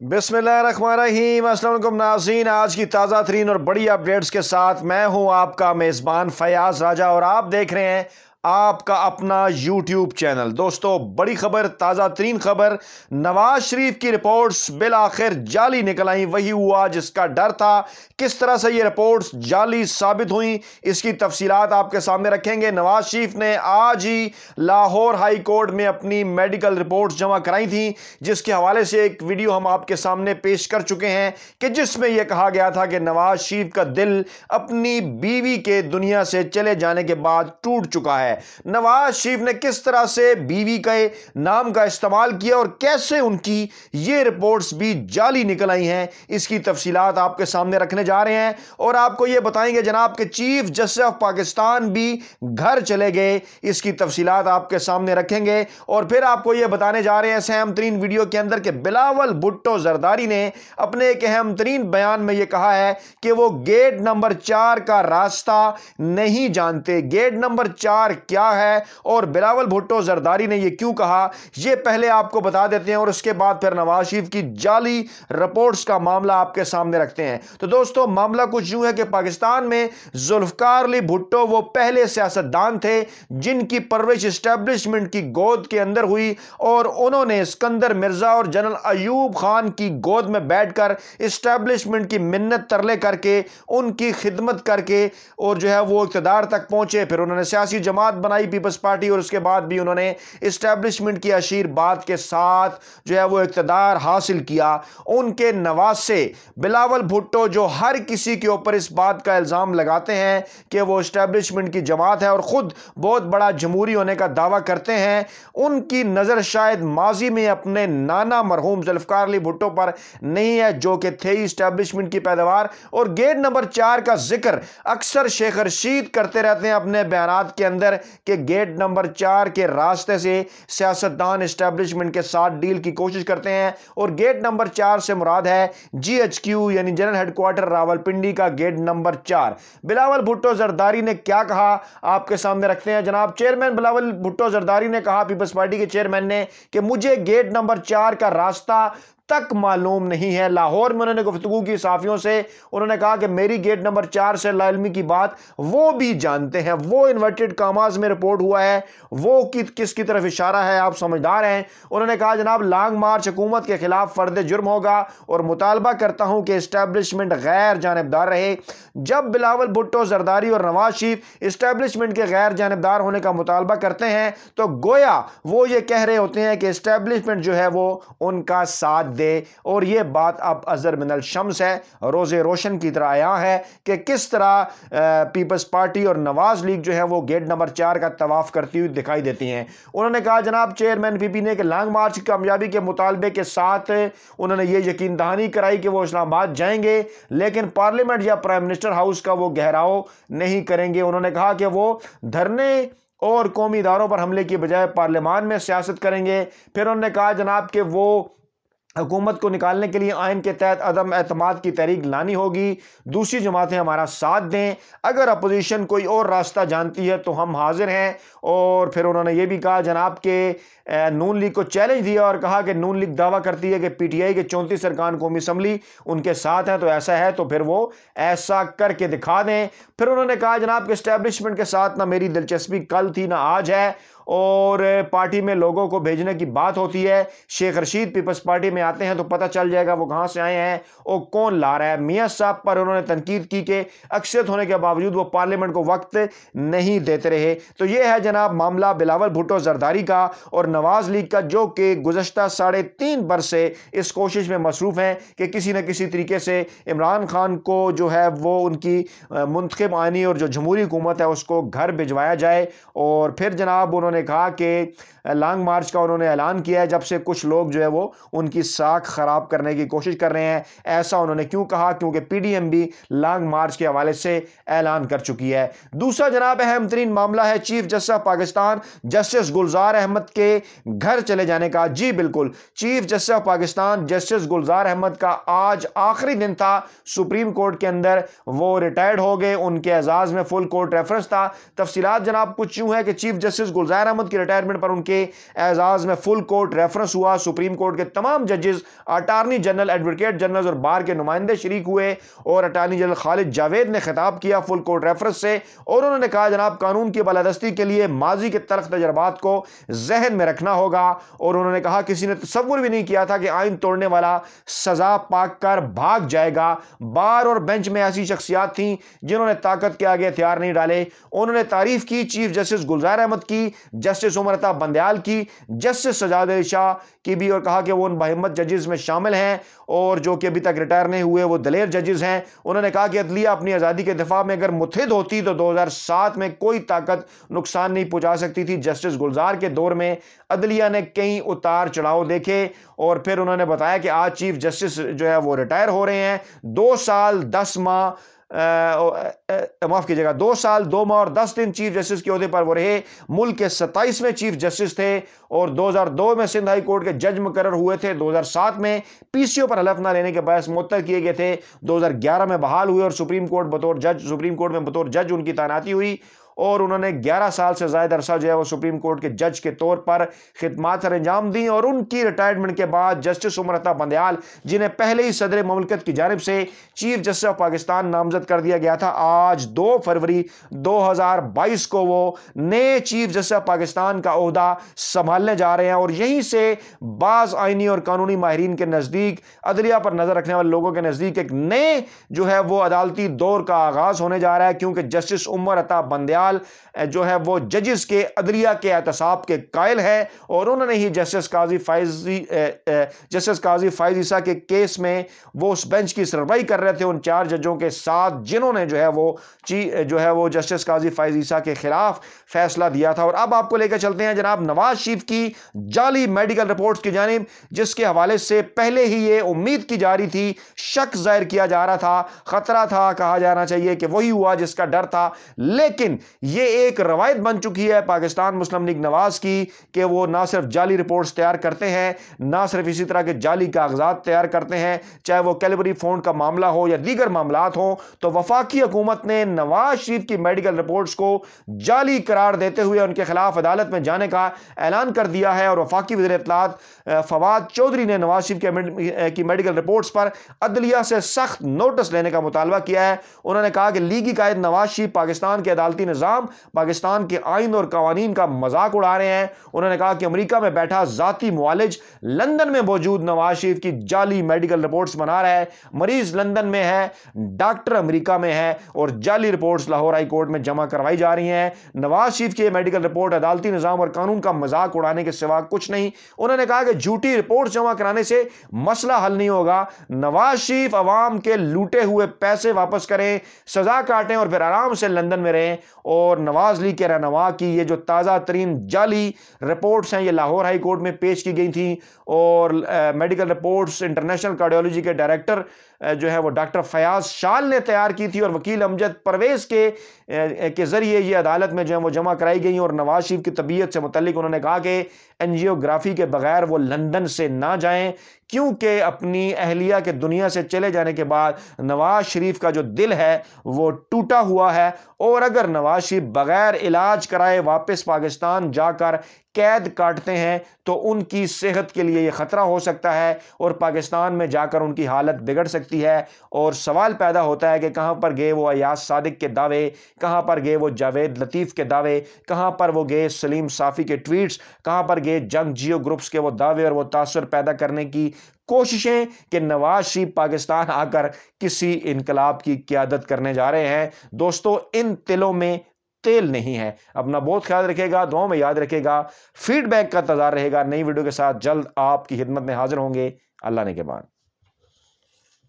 बिस्मिल्लाहिर्रहमानिर्रहीम। अस्सलाम वालेकुम नाज़रीन, आज की ताज़ा तरीन और बड़ी अपडेट्स के साथ मैं हूं आपका मेज़बान फयाज़ राजा और आप देख रहे हैं आपका अपना यूट्यूब चैनल। दोस्तों, बड़ी खबर, ताज़ा तरीन खबर, नवाज शरीफ की रिपोर्ट्स बिल आखिर जाली निकल आई। वही हुआ जिसका डर था। किस तरह से ये रिपोर्ट्स जाली साबित हुई, इसकी तफसीलात आपके सामने रखेंगे। नवाज शरीफ ने आज ही लाहौर हाई कोर्ट में अपनी मेडिकल रिपोर्ट्स जमा कराई थी, जिसके हवाले से एक वीडियो हम आपके सामने पेश कर चुके हैं कि जिसमें यह कहा गया था कि नवाज शरीफ का दिल अपनी बीवी के दुनिया से चले जाने के बाद टूट चुका है। नवाज शरीफ ने किस तरह से बीवी के नाम का इस्तेमाल किया और कैसे उनकी ये रिपोर्ट्स भी जाली निकल आई हैं, इसकी तफसीलात आपके सामने रखने जा रहे हैं और आपको ये बताएंगे जनाब के चीफ जस्टिस ऑफ पाकिस्तान भी घर चले गए। इसकी तफसीलात आपके सामने रखेंगे और फिर आपको ये बताने जा रहे हैं इस अहम तरीन वीडियो के अंदर कि बिलावल भुट्टो जरदारी ने अपने एक अहम तरीन बयान में ये कहा है कि वो गेट नंबर 4 का रास्ता नहीं जानते। गेट नंबर 4 क्या है और बिलावल भुट्टो जरदारी ने ये क्यों कहा, ये पहले आपको बता देते हैं और उसके बाद फिर नवाज शरीफ की जाली रिपोर्ट्स का मामला आपके सामने रखते हैं। तो दोस्तों, मामला कुछ यूं है कि पाकिस्तान में जुल्फकार अली भुट्टो वो पहले सियासतदान थे जिनकी परवरिश एस्टेब्लिशमेंट की गोद के अंदर हुई और उन्होंने सिकंदर मिर्जा और जनरल अयूब खान की गोद में बैठकर एस्टेब्लिशमेंट की मिन्नत तरले करके उनकी खिदमत करके और जो है वो इक़्तिदार तक पहुंचे। फिर उन्होंने सियासी जमात बनाई पीपल्स पार्टी और उसके बाद भी उन्होंने एस्टेब्लिशमेंट की आशीर्वाद के साथ जो है वो इक़्तिदार हासिल किया। उनके नवासे बिलावल भुट्टो जो हर किसी के ऊपर इस बात का इल्ज़ाम लगाते हैं कि वो एस्टेब्लिशमेंट की जमात है और खुद बहुत बड़ा जमहूरी होने का दावा करते हैं, उनकी नज़र शायद माजी में अपने नाना मरहूम जुल्फकार अली भुट्टो पर नहीं है जो कि थे एस्टेब्लिशमेंट की पैदावार। और गेट नंबर 4 का जिक्र अक्सर शेख रशीद करते रहते हैं अपने बयानात के अंदर कि गेट नंबर 4 के रास्ते से सियासतदान एस्टेब्लिशमेंट के साथ डील की कोशिश करते हैं और गेट नंबर 4 से मुराद है GHQ यानी जनरल हेडक्वार्टर रावलपिंडी का गेट नंबर 4। बिलावल भुट्टो जरदारी ने क्या कहा आपके सामने रखते हैं। जनाब चेयरमैन बिलावल भुट्टो जरदारी ने कहा, पीपल्स पार्टी के चेयरमैन ने, कि मुझे गेट नंबर 4 का रास्ता तक मालूम नहीं है। लाहौर में उन्होंने गुफ्तगू की साफियों से, उन्होंने कहा कि मेरी गेट नंबर 4 से लाइलमी की बात वो भी जानते हैं। वो इन्वर्टेड कामाज में रिपोर्ट हुआ है, वो किसकी तरफ इशारा है, आप समझदार हैं। उन्होंने कहा जनाब लॉन्ग मार्च हुकूमत के खिलाफ फर्द जुर्म होगा और मुतालबा करता हूं कि एस्टेब्लिशमेंट गैर जानिबदार रहे। जब बिलावल भुट्टो जरदारी और नवाज शरीफ एस्टेब्लिशमेंट के गैर जानिबदार होने का मुतालबा करते हैं तो गोया वो ये कह रहे होते हैं कि एस्टेब्लिशमेंट जो है वो उनका साथ दे। और ये बात अब अजहर मिनल शम्स है, रोजे रोशन की तरह आया है कि किस तरह पीपल्स पार्टी और नवाज लीग जो है वो गेट नंबर 4 का तवाफ करती हुई दिखाई देती हैं। उन्होंने कहा जनाब चेयरमैन पीपी ने कि लॉन्ग मार्च की कामयाबी के मुतालबे के साथ उन्होंने ये यकीन दहानी कराई कि वो इस्लामाबाद जाएंगे लेकिन पार्लियामेंट या प्राइम मिनिस्टर हाउस का वो घेराव नहीं करेंगे। उन्होंने कहा कि वो धरने और कौमी इदारों पर हमले की बजाय पार्लियामान में सियासत करेंगे। फिर उन्होंने कहा जनाब कि वो हुकूमत को निकालने के लिए आइन के तहत अदम एतमाद की तहरीक लानी होगी, दूसरी जमातें हमारा साथ दें, अगर अपोजिशन कोई और रास्ता जानती है तो हम हाजिर हैं। और फिर उन्होंने ये भी कहा जनाब के नून लीग को चैलेंज दिया और कहा कि नून लीग दावा करती है कि PTI के 34 अरकान कौमी असम्बली उनके साथ हैं, तो ऐसा है तो फिर वो ऐसा करके दिखा दें। फिर उन्होंने कहा जनाब के एस्टेब्लिशमेंट के साथ ना मेरी दिलचस्पी कल थी ना आज है और पार्टी में लोगों को भेजने की बात होती है। शेख रशीद पीपल्स पार्टी में आते हैं तो पता चल जाएगा वो कहां से आए हैं और कौन ला रहा है। मियां साहब पर उन्होंने तनकीद की कि अक्सरियत होने के बावजूद वो पार्लियामेंट को वक्त नहीं देते रहे। तो ये है जनाब मामला बिलावल भुट्टो जरदारी का और नवाज लीग का, जो कि गुज़श्ता 3.5 बरस से इस कोशिश में मसरूफ हैं कि किसी न किसी तरीके से इमरान खान को जो है वो उनकी मुंतखब आनी और जो जमहूरी हुकूमत है उसको घर भिजवाया जाए। और फिर जनाब उन्होंने कहा कि लॉन्ग मार्च का उन्होंने ऐलान किया है जब से कुछ लोग जो है वो उनकी साख खराब करने की कोशिश कर रहे हैं। ऐसा उन्होंने क्यों कहा, क्योंकि PDM भी लॉन्ग मार्च के हवाले से ऐलान कर चुकी है। दूसरा जनाब अहम तरीन मामला है chief justice of Pakistan justice Gulzar Ahmed के घर चले जाने का। जी बिल्कुल, chief justice of Pakistan justice Gulzar Ahmed का आज आखिरी दिन था सुप्रीम कोर्ट के अंदर, वो रिटायर्ड हो गए, उनके एजाज में फुल कोर्ट रेफरेंस था। तफसीलात जनाब कुछ यूं है कि चीफ जस्टिस गुलजार گلزار احمد کی ریٹائرمنٹ پر ان کے اعزاز میں فل کورٹ ریفرنس ہوا. سپریم کورٹ کے تمام ججز، اٹارنی جنرل، ایڈوکیٹ جنرل اور بار کے نمائندے شریک ہوئے اور اٹارنی جنرل خالد جاوید نے خطاب کیا فل کورٹ ریفرنس سے، اور انہوں نے کہا جناب قانون کی بالادستی کے لیے ماضی کے تلخ تجربات کو ذہن میں رکھنا ہوگا، اور انہوں نے کہا کسی نے تصور بھی نہیں کیا تھا کہ آئین توڑنے والا سزا پا کر بھاگ جائے گا. بار اور بینچ میں ایسی شخصیات تھیں جنہوں نے طاقت کے آگے ہتھیار نہیں ڈالے. انہوں نے تعریف کی چیف جسٹس گلزار احمد کی، جسٹس عمر عطا بندیال کی، جسٹس سجاد علی شاہ کی بھی، اور کہا کہ وہ ان باہمت ججز میں شامل ہیں اور جو کہ ابھی تک ریٹائر نہیں ہوئے، وہ دلیر ججز ہیں. انہوں نے کہا کہ عدلیہ اپنی آزادی کے دفاع میں اگر متحد ہوتی تو 2007 میں کوئی طاقت نقصان نہیں پہنچا سکتی تھی. جسٹس گلزار کے دور میں عدلیہ نے کئی اتار چڑھاؤ دیکھے، اور پھر انہوں نے بتایا کہ آج چیف جسٹس جو ہے وہ ریٹائر ہو رہے ہیں. 2 سال 10 ماہ معاف کیجیے گا 2 سال 2 ماہ اور 10 دن چیف جسٹس کے عہدے پر وہ رہے. ملک کے 27ویں چیف جسٹس تھے اور 2002 میں سندھ ہائی کورٹ کے جج مقرر ہوئے تھے. 2007 میں پی سی او پر حلف نہ لینے کے باعث معطل کیے گئے تھے. 2011 میں بحال ہوئے اور سپریم کورٹ میں بطور جج ان کی تعیناتی ہوئی، اور انہوں نے 11 سال سے زائد عرصہ جو ہے وہ سپریم کورٹ کے جج کے طور پر خدمات سر انجام دیں. اور ان کی ریٹائرمنٹ کے بعد جسٹس عمر عطا بندیال، جنہیں پہلے ہی صدر مملکت کی جانب سے چیف جسٹس آف پاکستان نامزد کر دیا گیا تھا، آج 2 فروری 2022 کو وہ نئے چیف جسٹس آف پاکستان کا عہدہ سنبھالنے جا رہے ہیں. اور یہیں سے بعض آئینی اور قانونی ماہرین کے نزدیک، عدلیہ پر نظر رکھنے والے لوگوں کے نزدیک ایک نئے جو ہے وہ عدالتی دور کا آغاز ہونے جا رہا ہے، کیونکہ جسٹس عمر عطا بندیال جو ہے وہ ججز کے عدلیہ کے احتساب کے قائل ہے، اور انہوں نے ہی جسٹس قاضی فائز عیسیٰ کے کیس میں وہ اس بینچ کی سربراہی کر رہے تھے ان 4 ججوں کے ساتھ جنہوں نے جو ہے وہ جسٹس قاضی فائز عیسیٰ کے خلاف فیصلہ دیا تھا. اور اب آپ کو لے کے چلتے ہیں جناب نواز شریف کی جعلی میڈیکل رپورٹس کی جانب، جس کے حوالے سے پہلے ہی یہ امید کی جا رہی تھی، شک ظاہر کیا جا رہا تھا، خطرہ تھا، کہا جانا چاہیے کہ وہی ہوا جس کا ڈر تھا. لیکن یہ ایک روایت بن چکی ہے پاکستان مسلم لیگ نواز کی کہ وہ نہ صرف جعلی رپورٹس تیار کرتے ہیں، نہ صرف اسی طرح کے جعلی کاغذات تیار کرتے ہیں، چاہے وہ کیلبری فنڈ کا معاملہ ہو یا دیگر معاملات ہوں. تو وفاقی حکومت نے نواز شریف کی میڈیکل رپورٹس کو جعلی قرار دیتے ہوئے ان کے خلاف عدالت میں جانے کا اعلان کر دیا ہے. اور وفاقی وزیر اطلاعات فواد چودھری نے نواز شریف کی میڈیکل رپورٹس پر عدلیہ سے سخت نوٹس لینے کا مطالبہ کیا ہے. انہوں نے کہا کہ لیگی قائد نواز شریف پاکستان کے عدالتی نظام، پاکستان کے آئین اور قوانین کا مذاق اڑا رہے ہیں. انہوں نے کہا کہ امریکہ میں بیٹھا ذاتی معالج لندن میں موجود نواز شریف کی جعلی میڈیکل رپورٹس بنا رہا ہے. مریض لندن میں ہے، ڈاکٹر امریکہ میں ہے، اور جعلی رپورٹس لاہور ہائی کورٹ میں جمع کروائی جا رہی ہیں. نواز شریف کی میڈیکل رپورٹ عدالتی نظام اور قانون کا مذاق اڑانے کے سوا کچھ نہیں. انہوں نے کہا کہ جھوٹی رپورٹس جمع کرانے سے مسئلہ حل نہیں ہوگا. نواز شریف عوام کے لوٹے ہوئے پیسے واپس کریں، سزا کاٹیں اور پھر آرام سے لندن میں رہیں. اور نواز لیگ کے رہنما کی یہ جو تازہ ترین جعلی رپورٹس ہیں یہ لاہور ہائی کورٹ میں پیش کی گئی تھیں، اور میڈیکل رپورٹس انٹرنیشنل کارڈیولوجی کے ڈائریکٹر جو ہے وہ ڈاکٹر فیاض شال نے تیار کی تھی، اور وکیل امجد پرویز کے ذریعے یہ عدالت میں جو ہے وہ جمع کرائی گئی. اور نواز شریف کی طبیعت سے متعلق انہوں نے کہا کہ انجیوگرافی کے بغیر وہ لندن سے نہ جائیں، کیونکہ اپنی اہلیہ کے دنیا سے چلے جانے کے بعد نواز شریف کا جو دل ہے وہ ٹوٹا ہوا ہے، اور اگر نواز شریف بغیر علاج کرائے واپس پاکستان جا کر قید کاٹتے ہیں تو ان کی صحت کے لیے یہ خطرہ ہو سکتا ہے، اور پاکستان میں جا کر ان کی حالت بگڑ سکتی ہے. اور سوال پیدا ہوتا ہے کہ کہاں پر گئے وہ ایاز صادق کے دعوے، کہاں پر گئے وہ جاوید لطیف کے دعوے، کہاں پر وہ گئے سلیم صافی کے ٹویٹس، کہاں پر گئے جنگ جیو گروپس کے وہ دعوے اور وہ تاثر پیدا کرنے کی کوششیں کہ نواز شریف پاکستان آ کر کسی انقلاب کی قیادت کرنے جا رہے ہیں. دوستو ان تلوں میں تیل نہیں ہے. اپنا بہت خیال رکھے گا، دعاؤں میں یاد رکھے گا. فیڈ بیک کا انتظار رہے گا. نئی ویڈیو کے ساتھ جلد آپ کی خدمت میں حاضر ہوں گے. اللہ نے کے بعد.